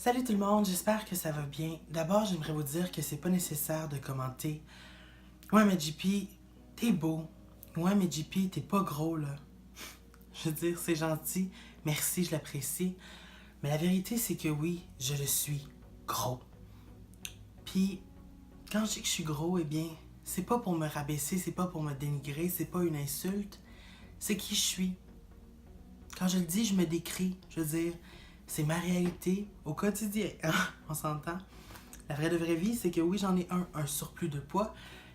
Salut tout le monde, j'espère que ça va bien. D'abord, j'aimerais vous dire que c'est pas nécessaire de commenter. Ouais, mais JP, t'es beau. Ouais, mais JP, t'es pas gros, là. Je veux dire, c'est gentil. Merci, je l'apprécie. Mais la vérité, c'est que oui, je le suis. Gros. Puis, quand je dis que je suis gros, eh bien, c'est pas pour me rabaisser, c'est pas pour me dénigrer, c'est pas une insulte. C'est qui je suis. Quand je le dis, je me décris. Je veux dire, c'est ma réalité au quotidien. On s'entend? La vraie vie, c'est que oui, j'en ai un surplus de poids.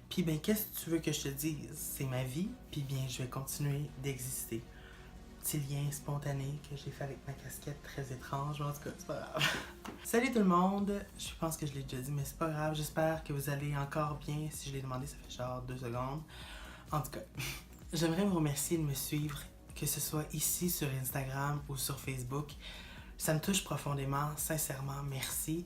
Puis ben, qu'est-ce que tu veux que je te dise? C'est ma vie, puis bien, je vais continuer d'exister. Petit lien spontané que j'ai fait avec ma casquette très étrange, mais en tout cas, c'est pas grave. Salut tout le monde! Je pense que je l'ai déjà dit, mais c'est pas grave. J'espère que vous allez encore bien. Si je l'ai demandé, ça fait genre 2 secondes. En tout cas, j'aimerais vous remercier de me suivre, que ce soit ici sur Instagram ou sur Facebook. Ça me touche profondément, sincèrement, merci.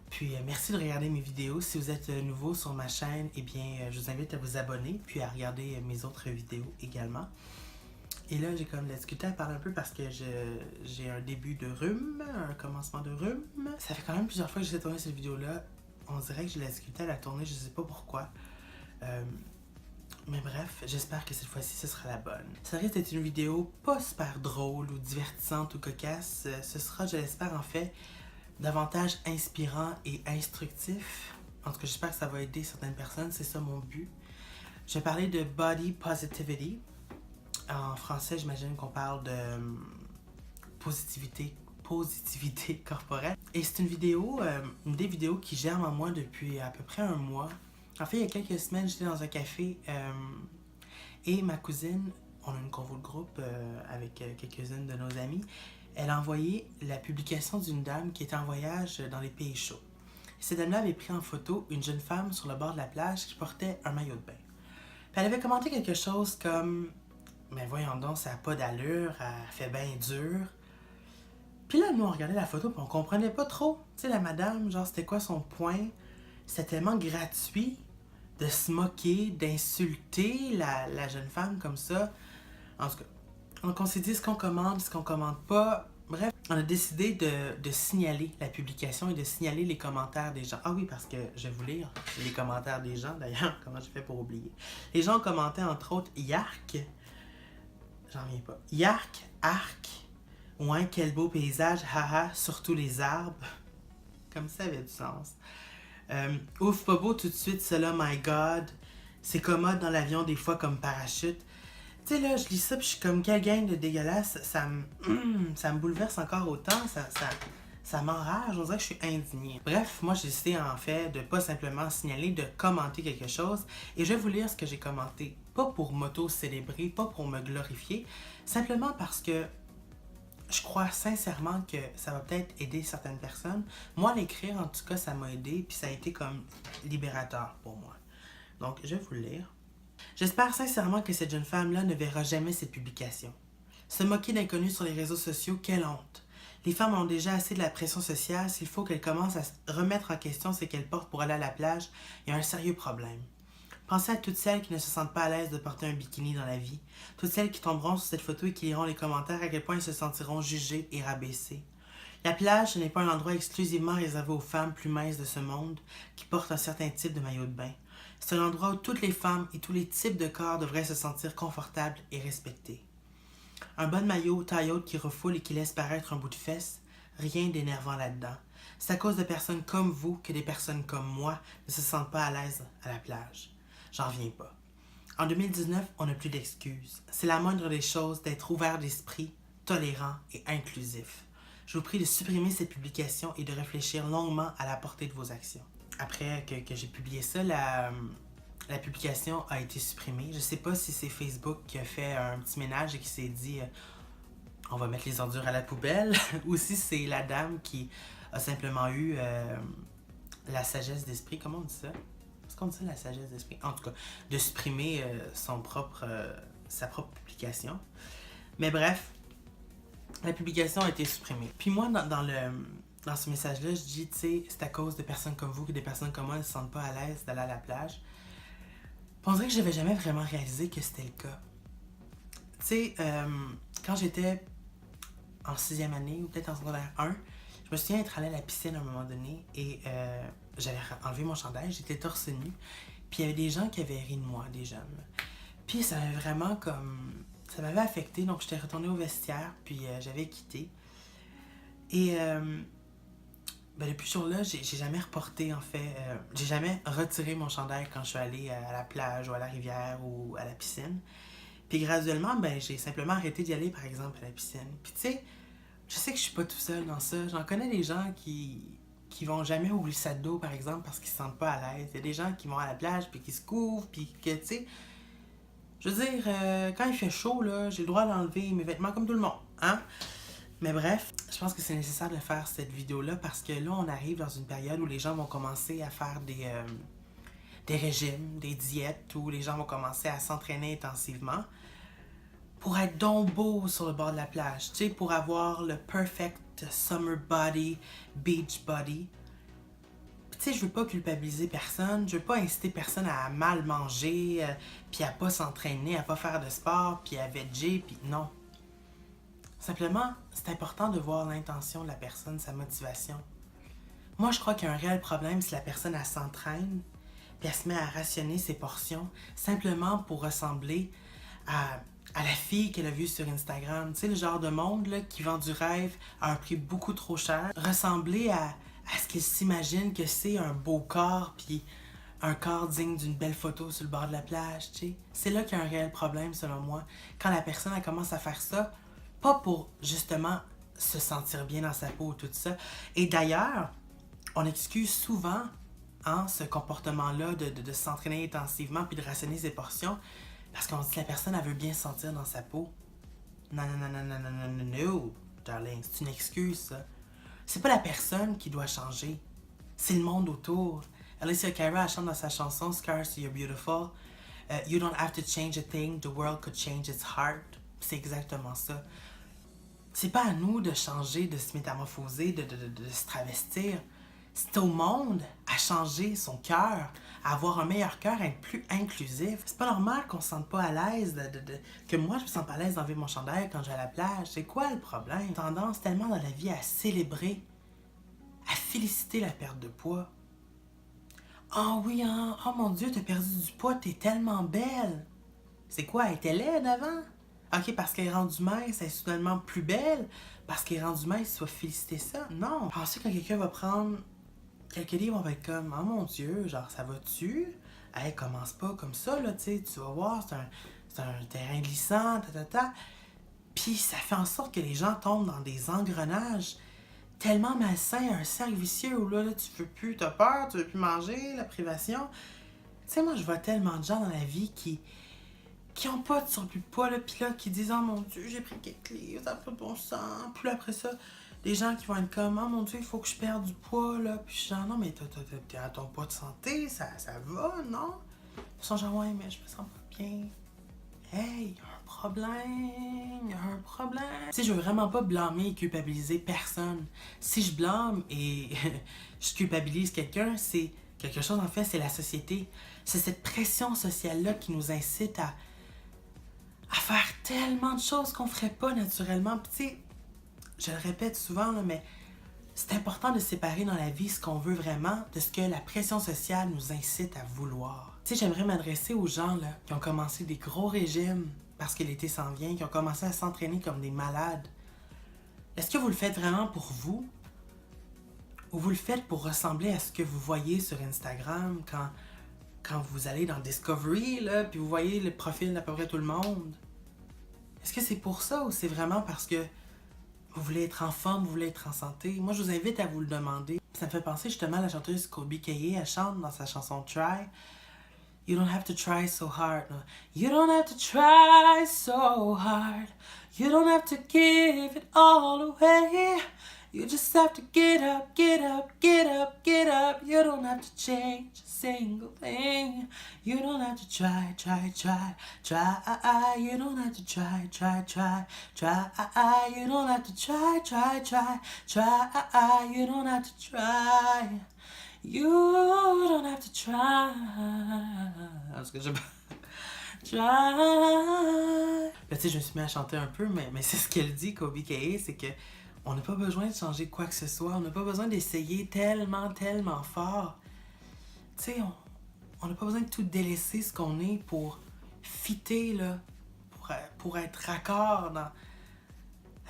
Puis merci de regarder mes vidéos. Si vous êtes nouveau sur ma chaîne, eh bien, je vous invite à vous abonner, puis à regarder mes autres vidéos également. Et là, j'ai comme la difficulté à parler un peu parce que j'ai un début de rhume, un commencement de rhume. Ça fait quand même plusieurs fois que j'essaie de tourner cette vidéo-là. On dirait que j'ai la difficulté à la tourner, je sais pas pourquoi. Mais bref, j'espère que cette fois-ci, ce sera la bonne. Ça risque d'être une vidéo pas super drôle ou divertissante ou cocasse. Ce sera, je l'espère en fait, davantage inspirant et instructif. En tout cas, j'espère que ça va aider certaines personnes, c'est ça mon but. Je vais parler de body positivity. En français, j'imagine qu'on parle de positivité corporelle. Et c'est une des vidéos qui germe en moi depuis à peu près un mois. En fait, il y a quelques semaines, j'étais dans un café et ma cousine, on a une convo de groupe avec quelques-unes de nos amis, elle a envoyé la publication d'une dame qui était en voyage dans les pays chauds. Cette dame-là avait pris en photo une jeune femme sur le bord de la plage qui portait un maillot de bain. Puis elle avait commenté quelque chose comme « Mais voyons donc, ça n'a pas d'allure, elle fait bien dur. » Puis là, nous, on regardait la photo puis on comprenait pas trop. Tu sais, la madame, genre, c'était quoi son point? C'était tellement gratuit de se moquer, d'insulter la jeune femme comme ça. En tout cas, donc on s'est dit ce qu'on commande pas. Bref, on a décidé de signaler la publication et de signaler les commentaires des gens. Ah oui, parce que je vais vous lire les commentaires des gens d'ailleurs. Comment j'ai fait pour oublier? Les gens ont commenté entre autres Yark. J'en reviens pas. Yark, arc. Ouais, quel beau paysage, haha, surtout les arbres. Comme ça avait du sens. Ouf, pas beau tout de suite, cela, my god. C'est commode dans l'avion des fois comme parachute. Tu sais, là, je lis ça, puis je suis comme, quelle gang de dégueulasse, ça me bouleverse encore autant, ça m'enrage, on dirait que je suis indignée. Bref, moi, j'ai décidé, en fait, de pas simplement signaler, de commenter quelque chose, et je vais vous lire ce que j'ai commenté. Pas pour m'auto-célébrer, pas pour me glorifier, simplement parce que je crois sincèrement que ça va peut-être aider certaines personnes. Moi, l'écrire, en tout cas, ça m'a aidé, puis ça a été comme libérateur pour moi. Donc, je vais vous le lire. J'espère sincèrement que cette jeune femme-là ne verra jamais cette publication. Se moquer d'inconnus sur les réseaux sociaux, quelle honte! Les femmes ont déjà assez de la pression sociale, s'il faut qu'elles commencent à remettre en question ce qu'elles portent pour aller à la plage, il y a un sérieux problème. Pensez à toutes celles qui ne se sentent pas à l'aise de porter un bikini dans la vie, toutes celles qui tomberont sur cette photo et qui liront les commentaires à quel point elles se sentiront jugées et rabaissées. La plage, ce n'est pas un endroit exclusivement réservé aux femmes plus minces de ce monde qui portent un certain type de maillot de bain. C'est un endroit où toutes les femmes et tous les types de corps devraient se sentir confortables et respectés. Un bon maillot taille haute qui refoule et qui laisse paraître un bout de fesse, rien d'énervant là-dedans. C'est à cause de personnes comme vous que des personnes comme moi ne se sentent pas à l'aise à la plage. J'en reviens pas. En 2019, on n'a plus d'excuses. C'est la moindre des choses d'être ouvert d'esprit, tolérant et inclusif. Je vous prie de supprimer cette publication et de réfléchir longuement à la portée de vos actions. Après que j'ai publié ça, la publication a été supprimée. Je sais pas si c'est Facebook qui a fait un petit ménage et qui s'est dit on va mettre les ordures à la poubelle ou si c'est la dame qui a simplement eu la sagesse d'esprit. Comment on dit ça? Est-ce qu'on dit la sagesse d'esprit? En tout cas, de supprimer sa propre publication. Mais bref, la publication a été supprimée. Puis moi, dans ce message-là, je dis, tu sais, c'est à cause de personnes comme vous que des personnes comme moi ne se sentent pas à l'aise d'aller à la plage. Puis on dirait que je n'avais jamais vraiment réalisé que c'était le cas. Tu sais, quand j'étais en 6e année ou peut-être en secondaire 1, Je me souviens être allée à la piscine à un moment donné et j'avais enlevé mon chandail, j'étais torse nu. Puis il y avait des gens qui avaient ri de moi, des jeunes. Puis ça m'avait vraiment comme... Ça m'avait affecté, donc j'étais retournée au vestiaire, puis j'avais quitté. Et depuis ce jour-là, j'ai jamais reporté, en fait. J'ai jamais retiré mon chandail quand je suis allée à la plage ou à la rivière ou à la piscine. Puis graduellement, j'ai simplement arrêté d'y aller, par exemple, à la piscine. Puis tu sais, je sais que je suis pas tout seul dans ça. J'en connais des gens qui vont jamais au glissade d'eau, par exemple, parce qu'ils se sentent pas à l'aise. Il y a des gens qui vont à la plage, puis qui se couvrent, puis que, tu sais... Je veux dire, quand il fait chaud, là, j'ai le droit d'enlever mes vêtements comme tout le monde, hein? Mais bref, je pense que c'est nécessaire de faire cette vidéo-là parce que là, on arrive dans une période où les gens vont commencer à faire des régimes, des diètes, où les gens vont commencer à s'entraîner intensivement pour être donc beau sur le bord de la plage, tu sais, pour avoir le perfect summer body, beach body. Tu sais, je veux pas culpabiliser personne, je veux pas inciter personne à mal manger, puis à pas s'entraîner, à pas faire de sport, puis à veger, puis non. Simplement, c'est important de voir l'intention de la personne, sa motivation. Moi, je crois qu'il y a un réel problème si la personne, elle s'entraîne, puis elle se met à rationner ses portions, simplement pour ressembler à la fille qu'elle a vue sur Instagram. Tu sais, le genre de monde là, qui vend du rêve à un prix beaucoup trop cher. Ressembler à ce qu'il s'imagine que c'est un beau corps, puis un corps digne d'une belle photo sur le bord de la plage, tu sais. C'est là qu'il y a un réel problème, selon moi. Quand la personne, elle commence à faire ça, pas pour, justement, se sentir bien dans sa peau, tout ça. Et d'ailleurs, on excuse souvent ce comportement-là de s'entraîner intensivement puis de rationner ses portions parce qu'on dit que la personne, elle veut bien se sentir dans sa peau. Non, non, non, non, non, non, non, non, no, darling, c'est une excuse, ça. C'est pas la personne qui doit changer, c'est le monde autour. Alicia Cara chante dans sa chanson Scars to You're Beautiful. You don't have to change a thing, the world could change its heart. C'est exactement ça. C'est pas à nous de changer, de se métamorphoser, de se travestir. C'est au monde à changer son cœur, à avoir un meilleur cœur, à être plus inclusif. C'est pas normal qu'on se sente pas à l'aise, que moi je me sens pas à l'aise d'enlever mon chandail quand je vais à la plage. C'est quoi le problème? Tendance tellement dans la vie à célébrer, à féliciter la perte de poids. Oh oui, hein? Oh mon Dieu, t'as perdu du poids, t'es tellement belle. C'est quoi, elle était laide avant? Ok, parce qu'elle est rendue mince, elle est soudainement plus belle. Parce qu'elle est rendue mince, tu vas féliciter ça? Non. Pensez que quelqu'un va prendre quelques livres, on va être comme, oh mon Dieu, genre, ça va-tu? Hey, commence pas comme ça, là, tu sais, tu vas voir, c'est un terrain glissant, ta. Puis ça fait en sorte que les gens tombent dans des engrenages tellement malsains, un cercle vicieux où là, tu veux plus, t'as peur, tu veux plus manger, la privation. Tu sais, moi, je vois tellement de gens dans la vie qui ont pas de surplus de poids, là, pis là, qui disent « Oh mon Dieu, j'ai pris quelques livres, ça n'a pas de bon sens. » Puis là, après ça, des gens qui vont être comme « Oh mon Dieu, il faut que je perde du poids, là. » Puis je suis genre « Non, mais t'es à ton poids de santé, ça va, non? » Ils sont genre « Ouais, mais je me sens pas bien. » Hey, il y a un problème, il y a un problème. Tu sais, je veux vraiment pas blâmer et culpabiliser personne. Si je blâme et je culpabilise quelqu'un, c'est quelque chose, en fait, c'est la société. C'est cette pression sociale-là qui nous incite à faire tellement de choses qu'on ferait pas naturellement. Puis tu sais, je le répète souvent, là, mais c'est important de séparer dans la vie ce qu'on veut vraiment de ce que la pression sociale nous incite à vouloir. Tu sais, j'aimerais m'adresser aux gens là, qui ont commencé des gros régimes parce que l'été s'en vient, qui ont commencé à s'entraîner comme des malades. Est-ce que vous le faites vraiment pour vous? Ou vous le faites pour ressembler à ce que vous voyez sur Instagram quand vous allez dans Discovery, là, puis vous voyez le profil d'à peu près tout le monde? Est-ce que c'est pour ça ou c'est vraiment parce que vous voulez être en forme, vous voulez être en santé? Moi, je vous invite à vous le demander. Ça me fait penser justement à la chanteuse Kobe Kaye. Elle chante dans sa chanson Try. You don't have to try so hard. No. You don't have to try so hard. You don't have to give it all away. You just have to get up, get up, get up, get up. You don't have to change a single thing. You don't have to try. You don't have to try. You don't have to try. You don't have to try. You don't have to try. Parce que je... Try. Là, tu sais, je me suis mis à chanter un peu, mais c'est ce qu'elle dit, Kobe Kaye, c'est que On n'a pas besoin de changer quoi que ce soit. On n'a pas besoin d'essayer tellement, tellement fort. Tu sais, on n'a pas besoin de tout délaisser ce qu'on est pour fitter, là, pour être raccord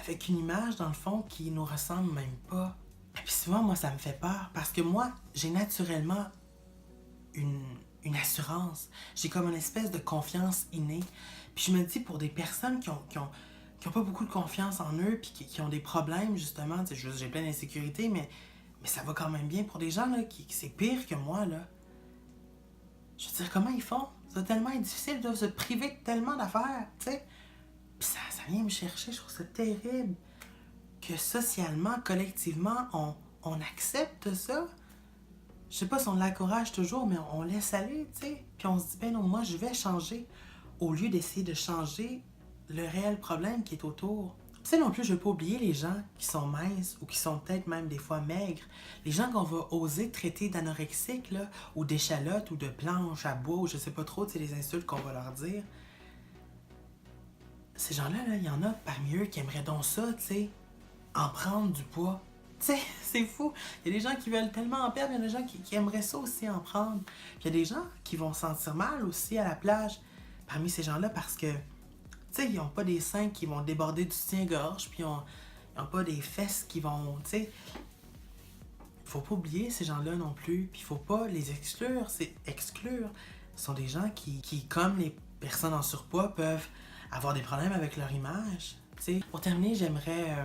avec une image, dans le fond, qui nous ressemble même pas. Et puis souvent, moi, ça me fait peur parce que moi, j'ai naturellement une, une assurance. J'ai comme une espèce de confiance innée. Puis je me dis, pour des personnes qui ont pas beaucoup de confiance en eux, puis qui ont des problèmes, justement, tu sais, j'ai plein d'insécurité, mais ça va quand même bien. Pour des gens, là, qui c'est pire que moi, là. Je veux dire, comment ils font? Ça doit tellement être difficile, ils doivent se priver de tellement d'affaires, tu sais. Puis ça vient me chercher, je trouve ça terrible. Que socialement, collectivement, on accepte ça. Je sais pas si on l'encourage toujours, mais on laisse aller, tu sais. Puis on se dit, ben non, moi, je vais changer. Au lieu d'essayer de changer le réel problème qui est autour. Tu sais, non plus, je veux pas oublier les gens qui sont minces ou qui sont peut-être même des fois maigres. Les gens qu'on va oser traiter d'anorexiques, là, ou d'échalotes, ou de planches à bois, ou je sais pas trop, tu sais, les insultes qu'on va leur dire. Ces gens-là, là, il y en a parmi eux qui aimeraient donc ça, tu sais, en prendre du poids. Tu sais, c'est fou. Il y a des gens qui veulent tellement en perdre, il y a des gens qui aimeraient ça aussi en prendre. Puis il y a des gens qui vont se sentir mal aussi à la plage parmi ces gens-là parce que, tu sais, ils n'ont pas des seins qui vont déborder du soutien-gorge, puis ils n'ont pas des fesses qui vont, tu sais. Faut pas oublier ces gens-là non plus, puis il faut pas les exclure. C'est exclure. Ce sont des gens qui, comme les personnes en surpoids, peuvent avoir des problèmes avec leur image. Tu sais. Pour terminer, j'aimerais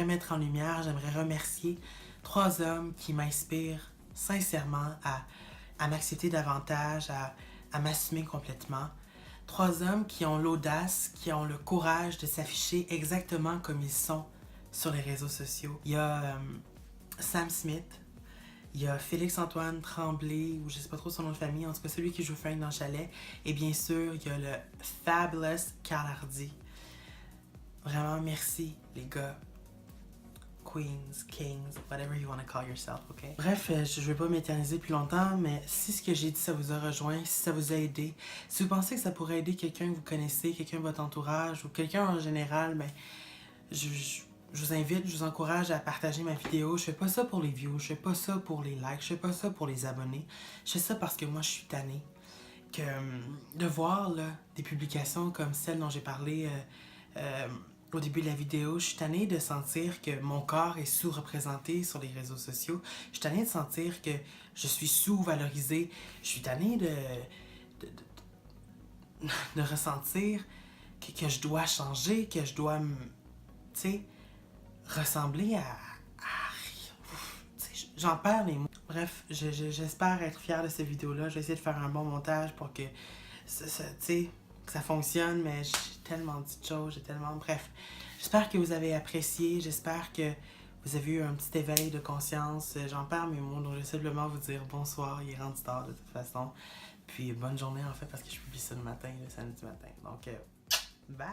mettre en lumière, j'aimerais remercier 3 hommes qui m'inspirent sincèrement à m'accepter davantage, à m'assumer complètement. 3 hommes qui ont l'audace, qui ont le courage de s'afficher exactement comme ils sont sur les réseaux sociaux. Il y a Sam Smith, il y a Félix-Antoine Tremblay, ou je sais pas trop son nom de famille, en tout cas celui qui joue Frank dans le chalet. Et bien sûr, il y a le fabulous Carl Hardy. Vraiment, merci les gars. Queens, Kings, whatever you want to call yourself, ok? Bref, je ne vais pas m'éterniser plus longtemps, mais si ce que j'ai dit, ça vous a rejoint, si ça vous a aidé, si vous pensez que ça pourrait aider quelqu'un que vous connaissez, quelqu'un de votre entourage, ou quelqu'un en général, ben, je vous invite, je vous encourage à partager ma vidéo. Je fais pas ça pour les views, je fais pas ça pour les likes, je fais pas ça pour les abonnés. Je fais ça parce que moi, je suis tannée. Que de voir là, des publications comme celle dont j'ai parlé au début de la vidéo, je suis tannée de sentir que mon corps est sous-représenté sur les réseaux sociaux. Je suis tannée de sentir que je suis sous-valorisée. Je suis tannée de ressentir que je dois changer, que je dois, tu sais, ressembler à j'en perds les mots. Bref, j'espère être fière de cette vidéo-là. Je vais essayer de faire un bon montage pour que que ça fonctionne, mais j'ai tellement dit de choses, j'ai tellement... Bref, j'espère que vous avez apprécié, j'espère que vous avez eu un petit éveil de conscience. J'en perds mes mots, donc je vais simplement vous dire bonsoir, il est rendu tard de toute façon. Puis bonne journée en fait, parce que je publie ça le matin, le samedi matin. Donc, bye!